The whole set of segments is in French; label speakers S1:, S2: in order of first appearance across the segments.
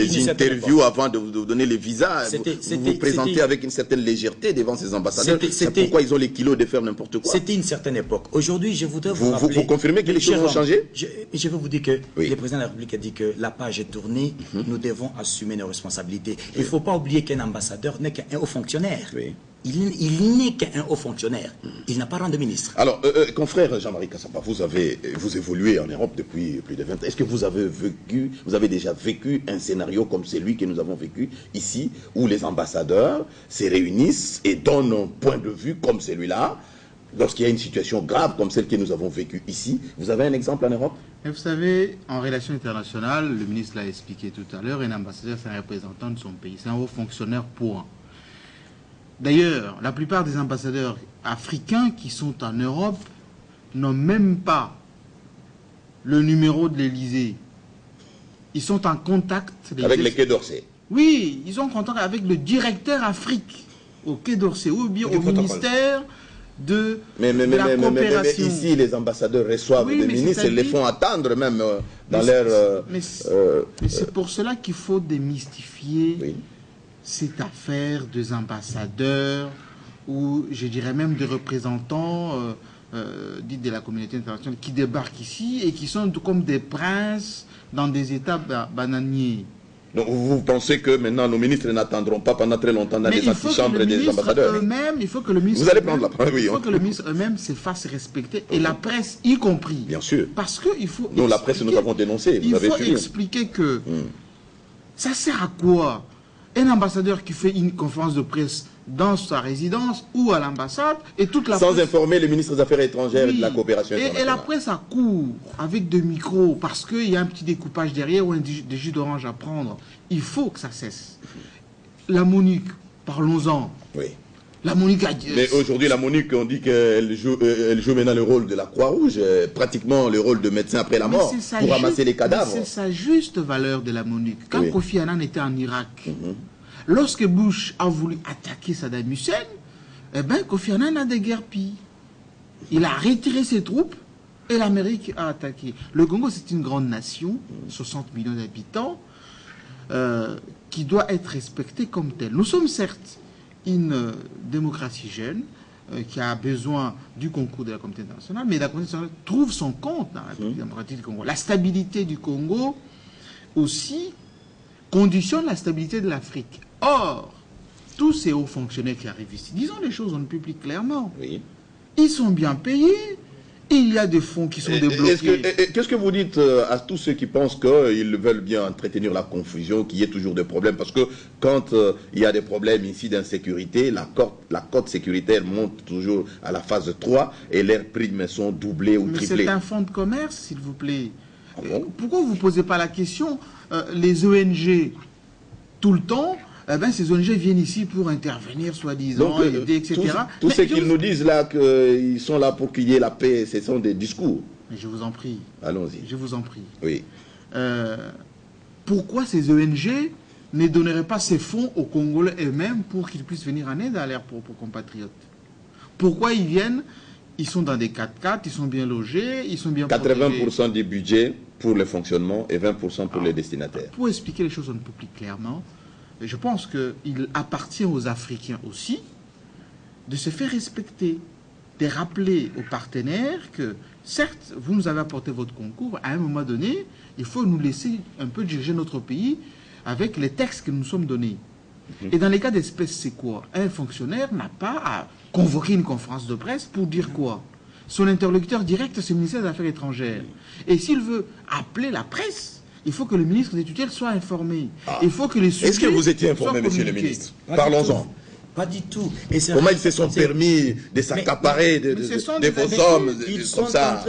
S1: des interviews avant de vous donner les visas. Vous vous présentez avec une certaine légèreté devant ces ambassadeurs. C'est pourquoi ils ont les kilos de faire n'importe quoi.
S2: C'était une certaine époque. Aujourd'hui, je voudrais vous rappeler...
S1: Vous confirmez que les choses ont changé?
S2: Je veux vous dire que le président de la République a dit que la page est tournée, nous devons assumer nos responsabilités. Il ne faut pas oublier qu'un ambassadeur n'est qu'un haut fonctionnaire. Il n'est qu'un haut fonctionnaire. Il n'a pas rang de ministre.
S1: Alors, confrère Jean-Marie Kassapa, vous évoluez en Europe depuis plus de 20 ans. Est-ce que vous avez déjà vécu un scénario comme celui que nous avons vécu ici, où les ambassadeurs se réunissent et donnent un point de vue comme celui-là, lorsqu'il y a une situation grave comme celle que nous avons vécue ici? Vous avez un exemple en Europe?
S3: Et vous savez, en relations internationales, le ministre l'a expliqué tout à l'heure, un ambassadeur, c'est un représentant de son pays. C'est un haut fonctionnaire point. D'ailleurs, la plupart des ambassadeurs africains qui sont en Europe n'ont même pas le numéro de l'Élysée. Ils sont en contact...
S1: Avec le Quai d'Orsay.
S3: Oui, ils sont en contact avec le directeur Afrique au Quai d'Orsay ou bien au ministère de la coopération.
S1: Mais ici, les ambassadeurs reçoivent des ministres et les font attendre même dans leur...
S3: Mais c'est pour cela qu'il faut démystifier... cette affaire des ambassadeurs ou je dirais même des représentants dits de la communauté internationale qui débarquent ici et qui sont comme des princes dans des États bananiers.
S1: Donc vous pensez que maintenant nos ministres n'attendront pas pendant très longtemps dans les antichambres des ambassadeurs?
S3: Il faut que le ministre
S1: vous allez prendre la parole, oui.
S3: Il faut que le ministre eux-mêmes se fasse respecter et la presse y compris.
S1: Bien sûr.
S3: Parce qu'il faut...
S1: Nous, la presse, nous avons dénoncé.
S3: Il faut expliquer que ça sert à quoi? Un ambassadeur qui fait une conférence de presse dans sa résidence ou à l'ambassade et toute la
S1: sans
S3: presse...
S1: informer le ministre des Affaires étrangères et de la coopération internationale.
S3: Et la presse à court avec des micros parce qu'il y a un petit découpage derrière ou des jus d'orange à prendre. Il faut que ça cesse. La MONUC, parlons-en.
S1: Oui.
S3: La MONUC a dit...
S1: Mais aujourd'hui, la MONUC, on dit qu'elle joue maintenant le rôle de la Croix-Rouge, pratiquement le rôle de médecin après la mort, pour ramasser les cadavres.
S3: C'est sa juste valeur de la MONUC. Quand Kofi Annan était en Irak, lorsque Bush a voulu attaquer Saddam Hussein, eh ben, Kofi Annan a déguerpi. Il a retiré ses troupes et l'Amérique a attaqué. Le Congo, c'est une grande nation, 60 millions d'habitants, qui doit être respectée comme telle. Nous sommes certes une démocratie jeune qui a besoin du concours de la communauté internationale, mais la communauté internationale trouve son compte dans la République démocratique du Congo. La stabilité du Congo aussi conditionne la stabilité de l'Afrique. Or, tous ces hauts fonctionnaires qui arrivent ici, disons les choses, on ne peut plus clairement.
S1: Oui.
S3: Ils sont bien payés. Il y a des fonds qui sont débloqués.
S1: Qu'est-ce que vous dites à tous ceux qui pensent qu'ils veulent bien entretenir la confusion, qu'il y ait toujours des problèmes? Parce que quand il y a des problèmes ici d'insécurité, la cote sécuritaire monte toujours à la phase 3 et leurs primes sont doublées ou triplées.
S3: Mais c'est un fonds de commerce, s'il vous plaît.
S1: Ah bon?
S3: Pourquoi vous ne posez pas la question? Les ONG, tout le temps, eh ben, ces ONG viennent ici pour intervenir, soi-disant, aider, etc.
S1: Tout ce qu'ils nous disent là, qu'ils sont là pour qu'il y ait la paix, ce sont des discours.
S3: Mais je vous en prie.
S1: Allons-y.
S3: Je vous en prie.
S1: Oui.
S3: Pourquoi ces ONG ne donneraient pas ces fonds aux Congolais eux-mêmes pour qu'ils puissent venir en aide à leurs propres compatriotes? Pourquoi ils viennent? Ils sont dans des 4x4, ils sont bien logés, ils sont bien
S1: 80% du budget pour le fonctionnement et 20% pour les destinataires.
S3: Pour expliquer les choses un peu plus clairement, je pense qu'il appartient aux Africains aussi de se faire respecter, de rappeler aux partenaires que, certes, vous nous avez apporté votre concours, à un moment donné, il faut nous laisser un peu diriger notre pays avec les textes que nous sommes donnés. Et dans les cas d'espèce, c'est quoi? Un fonctionnaire n'a pas à convoquer une conférence de presse pour dire quoi? Son interlocuteur direct, c'est le ministère des Affaires étrangères. Et s'il veut appeler la presse, il faut que le ministre des tutelles soit informé. Il faut que les sujets...
S1: Est-ce que vous étiez informé, monsieur le ministre? Parlons-en.
S2: Pas du tout.
S1: Comment ils se sont permis de s'accaparer de vos hommes, comme ça,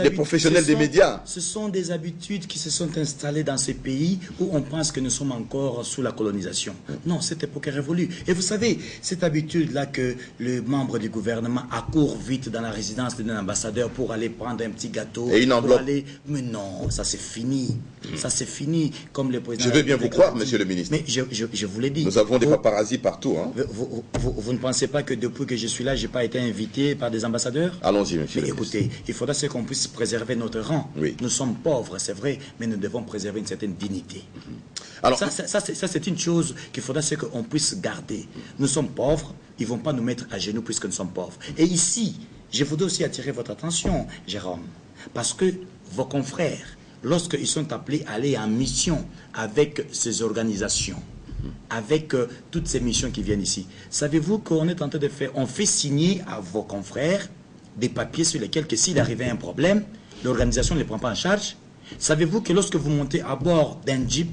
S1: des professionnels des médias?
S2: Ce sont des habitudes qui se sont installées dans ces pays où on pense que nous sommes encore sous la colonisation. Non, cette époque est révolue. Et vous savez, cette habitude-là que le membre du gouvernement accourt vite dans la résidence d'un ambassadeur pour aller prendre un petit gâteau.
S1: Et une enveloppe.
S2: Mais non, ça c'est fini. Ça c'est fini, comme le président...
S1: Je veux bien vous croire, monsieur le ministre.
S2: Mais je vous l'ai dit.
S1: Nous avons des paparazzis partout. Hein.
S2: vous ne pensez pas que depuis que je suis là, je n'ai pas été invité par des ambassadeurs?
S1: Allons-y, monsieur.
S2: Écoutez, il faudra qu'on puisse préserver notre rang.
S1: Oui.
S2: Nous sommes pauvres, c'est vrai, mais nous devons préserver une certaine dignité.
S1: Alors,
S2: ça c'est une chose qu'il faudra qu'on puisse garder. Nous sommes pauvres, ils ne vont pas nous mettre à genoux puisque nous sommes pauvres. Et ici, je voudrais aussi attirer votre attention, Jérôme, parce que vos confrères, lorsqu'ils sont appelés à aller en mission avec ces organisations, avec toutes ces missions qui viennent ici, savez-vous qu'on est en train de faire, on fait signer à vos confrères des papiers sur lesquels que s'il arrivait un problème, l'organisation ne les prend pas en charge? Savez-vous que lorsque vous montez à bord d'un jeep,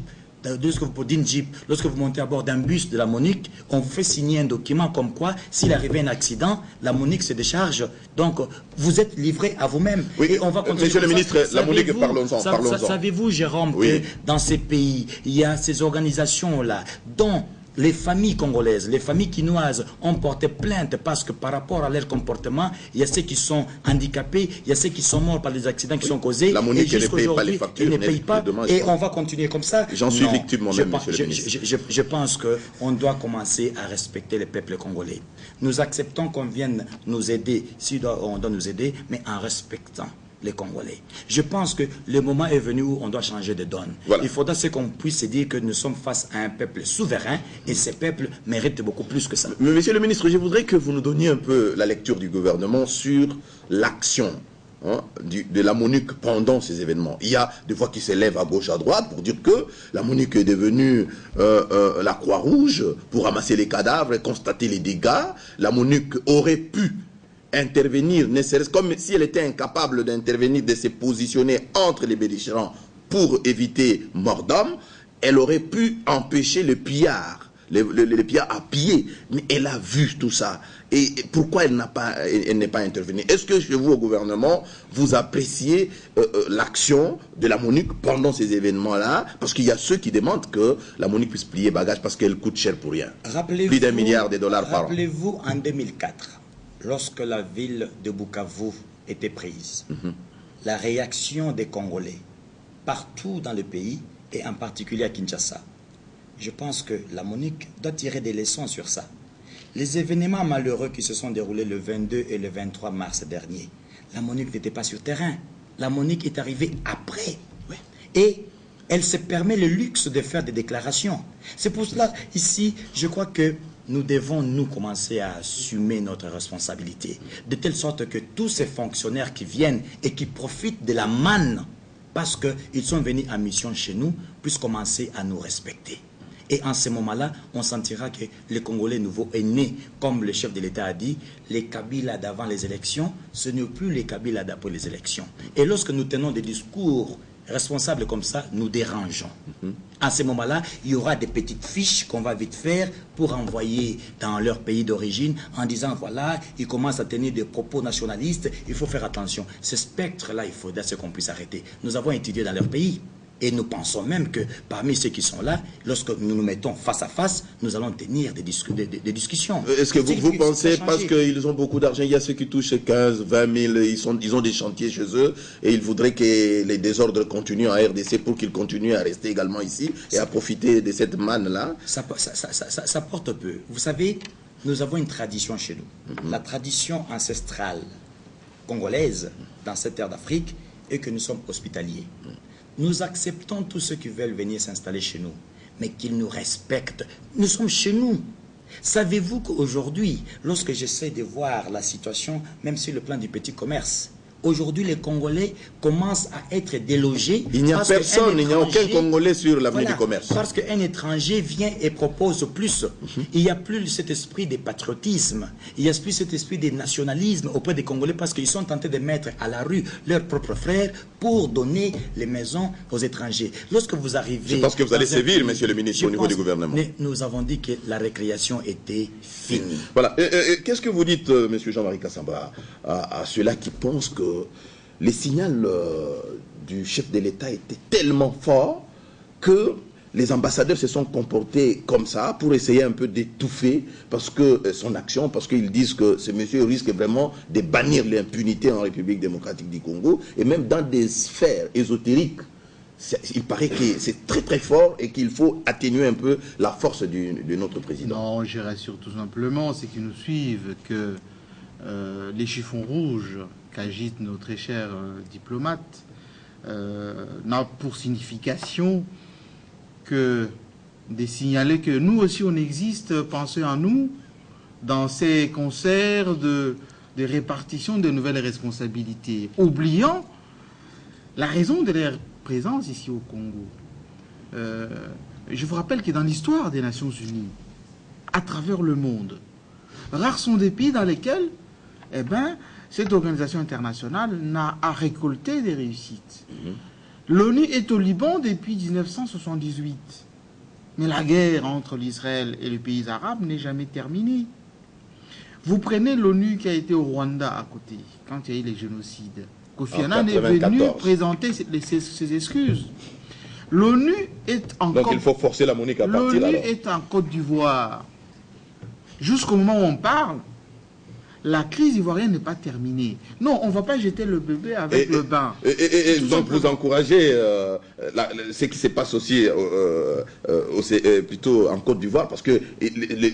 S2: lorsque vous montez à bord d'un bus de la MONUC, on vous fait signer un document comme quoi, s'il arrivait un accident, la MONUC se décharge. Donc, vous êtes livré à vous-même.
S1: Oui,
S2: et on va continuer.
S1: Monsieur le ministre, la MONUC, parlons-en.
S2: Savez-vous, Jérôme,
S1: oui,
S2: que dans ces pays, il y a ces organisations-là, dont les familles congolaises, les familles quinoises ont porté plainte parce que par rapport à leur comportement, il y a ceux qui sont handicapés, il y a ceux qui sont morts par les accidents qui sont causés.
S1: La MONUC ne paye pas les factures,
S2: ne paye pas, et on va continuer comme ça.
S1: J'en suis victime moi-même, monsieur le ministre.
S2: Je pense qu'on doit commencer à respecter les peuples congolais. Nous acceptons qu'on vienne nous aider, si on doit nous aider, mais en respectant les Congolais. Je pense que le moment est venu où on doit changer de donne. Voilà. Il faudra qu'on puisse se dire que nous sommes face à un peuple souverain et ces peuples méritent beaucoup plus que ça.
S1: Mais monsieur le ministre, je voudrais que vous nous donniez un peu la lecture du gouvernement sur l'action de la MONUC pendant ces événements. Il y a des voix qui s'élèvent à gauche, à droite pour dire que la MONUC est devenue la Croix-Rouge pour ramasser les cadavres et constater les dégâts. La MONUC aurait pu intervenir, ne serait-ce comme si elle était incapable d'intervenir, de se positionner entre les belligérants pour éviter mort d'homme, elle aurait pu empêcher le pillard, les pillards à piller. Mais elle a vu tout ça. Et pourquoi elle n'est pas intervenue? Est-ce que chez vous, au gouvernement, vous appréciez l'action de la MONUC pendant ces événements-là? Parce qu'il y a ceux qui demandent que la MONUC puisse plier bagage parce qu'elle coûte cher pour rien. Plus d'1 milliard de dollars par an.
S2: Rappelez-vous en 2004, lorsque la ville de Bukavu était prise, la réaction des Congolais partout dans le pays et en particulier à Kinshasa, je pense que la MONUC doit tirer des leçons sur ça. Les événements malheureux qui se sont déroulés le 22 et le 23 mars dernier, la MONUC n'était pas sur terrain. La MONUC est arrivée après. Ouais. Et elle se permet le luxe de faire des déclarations. C'est pour cela, ici, je crois que nous devons, nous, commencer à assumer notre responsabilité, de telle sorte que tous ces fonctionnaires qui viennent et qui profitent de la manne, parce qu'ils sont venus en mission chez nous, puissent commencer à nous respecter. Et en ce moment-là, on sentira que le Congolais nouveau est né, comme le chef de l'État a dit, les Kabila d'avant les élections, ce n'est plus les Kabila d'après les élections. Et lorsque nous tenons des discours responsables comme ça, nous dérangeons. À ce moment-là, il y aura des petites fiches qu'on va vite faire pour envoyer dans leur pays d'origine en disant, voilà, ils commencent à tenir des propos nationalistes, il faut faire attention. Ce spectre-là, il faudra qu'on puisse arrêter. Nous avons étudié dans leur pays. Et nous pensons même que parmi ceux qui sont là, lorsque nous nous mettons face à face, nous allons tenir des discussions.
S1: Est-ce que vous pensez, parce qu'ils ont beaucoup d'argent, il y a ceux qui touchent 15, 20 000, ils ont des chantiers chez eux, et ils voudraient que les désordres continuent en RDC pour qu'ils continuent à rester également ici et à profiter de cette manne-là?
S2: Ça porte peu. Vous savez, nous avons une tradition chez nous. La tradition ancestrale congolaise dans cette terre d'Afrique est que nous sommes hospitaliers. Nous acceptons tous ceux qui veulent venir s'installer chez nous, mais qu'ils nous respectent. Nous sommes chez nous. Savez-vous qu'aujourd'hui, lorsque j'essaie de voir la situation, même sur le plan du petit commerce, aujourd'hui les Congolais commencent à être délogés.
S1: Il n'y a personne, il n'y a aucun Congolais sur l'avenue du commerce.
S2: Parce qu'un étranger vient et propose plus. Il n'y a plus cet esprit de patriotisme, il n'y a plus cet esprit de nationalisme auprès des Congolais parce qu'ils sont tentés de mettre à la rue leurs propres frères pour donner les maisons aux étrangers. Lorsque vous arrivez...
S1: Je pense que vous allez sévir, monsieur le ministre, au niveau du gouvernement.
S2: Nous avons dit que la récréation était finie.
S1: Voilà. Qu'est-ce que vous dites, monsieur Jean-Marie Kassamba, à ceux-là qui pensent que les signaux du chef de l'État étaient tellement forts que les ambassadeurs se sont comportés comme ça pour essayer un peu d'étouffer parce que son action, parce qu'ils disent que ce monsieur risque vraiment de bannir l'impunité en République démocratique du Congo et même dans des sphères ésotériques il paraît que c'est très très fort et qu'il faut atténuer un peu la force de notre président.
S3: Non, je rassure tout simplement ceux qui nous suivent que les chiffons rouges qu'agite nos très chers diplomates n'a pour signification que de signaler que nous aussi on existe, pensez à nous, dans ces concerts de répartition de nouvelles responsabilités, oubliant la raison de leur présence ici au Congo. Je vous rappelle que dans l'histoire des Nations Unies, à travers le monde, rares sont des pays dans lesquels cette organisation internationale n'a à récolter des réussites. L'ONU est au Liban depuis 1978. Mais la guerre entre l'Israël et les pays arabes n'est jamais terminée. Vous prenez l'ONU qui a été au Rwanda à côté, quand il y a eu les génocides. Kofi Annan est venu présenter ses excuses. L'ONU est en
S1: Donc il faut forcer la Monique à partir alors.
S3: L'ONU est en Côte d'Ivoire. Jusqu'au moment où on parle, la crise ivoirienne n'est pas terminée. Non, on ne va pas jeter le bébé avec le bain.
S1: Et donc vous encouragez ce qui se passe aussi plutôt en Côte d'Ivoire, parce que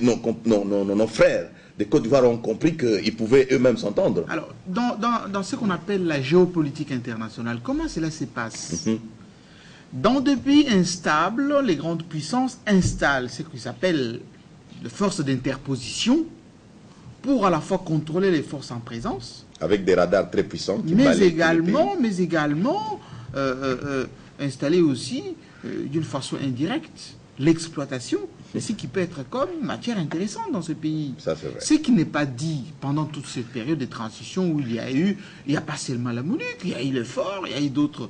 S1: nos frères de Côte d'Ivoire ont compris qu'ils pouvaient eux-mêmes s'entendre.
S3: Alors, dans ce qu'on appelle la géopolitique internationale, comment cela se passe? Dans des pays instables, les grandes puissances installent ce qu'ils appellent les forces d'interposition pour à la fois contrôler les forces en présence,
S1: avec des radars très puissants, qui
S3: mais également installer aussi d'une façon indirecte l'exploitation de ce qui peut être comme matière intéressante dans ce pays.
S1: Ça, c'est vrai.
S3: Ce qui n'est pas dit pendant toute cette période de transition où il n'y a pas seulement la MONUC, il y a eu le FOR, il y a eu d'autres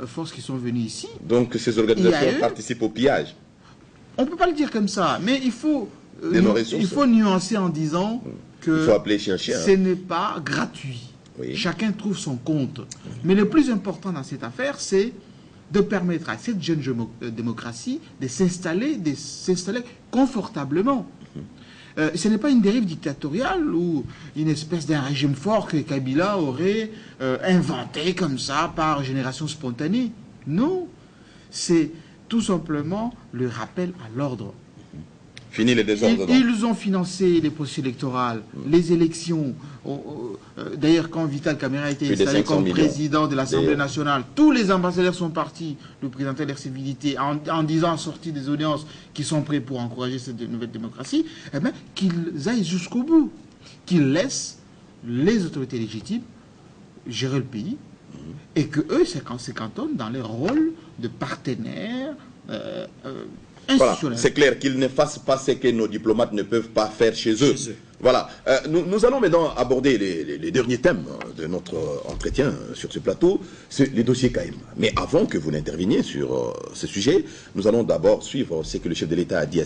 S3: forces qui sont venues ici.
S1: Donc ces organisations participent au pillage.
S3: On ne peut pas le dire comme ça, mais il faut nuancer en disant que ce n'est pas gratuit. Oui. Chacun trouve son compte. Mais le plus important dans cette affaire, c'est de permettre à cette jeune démocratie de s'installer confortablement. Ce n'est pas une dérive dictatoriale ou une espèce d'un régime fort que Kabila aurait inventé comme ça par génération spontanée. Non, c'est tout simplement le rappel à l'ordre.
S1: Fini les désordres.
S3: Ils ont financé les processus électoraux, les élections. D'ailleurs, quand Vital Kamerhe a été installé comme président de l'Assemblée nationale, tous les ambassadeurs sont partis lui présenter leur civilité en disant, en sortie des audiences, qu'ils sont prêts pour encourager cette nouvelle démocratie, qu'ils aillent jusqu'au bout, qu'ils laissent les autorités légitimes gérer le pays et qu'eux se cantonnent dans leur rôle de partenaires
S1: voilà, c'est clair qu'ils ne fassent pas ce que nos diplomates ne peuvent pas faire chez eux. Voilà. Nous allons maintenant aborder les derniers thèmes de notre entretien sur ce plateau, c'est les dossiers KM. Mais avant que vous n'interveniez sur ce sujet, nous allons d'abord suivre ce que le chef de l'État a dit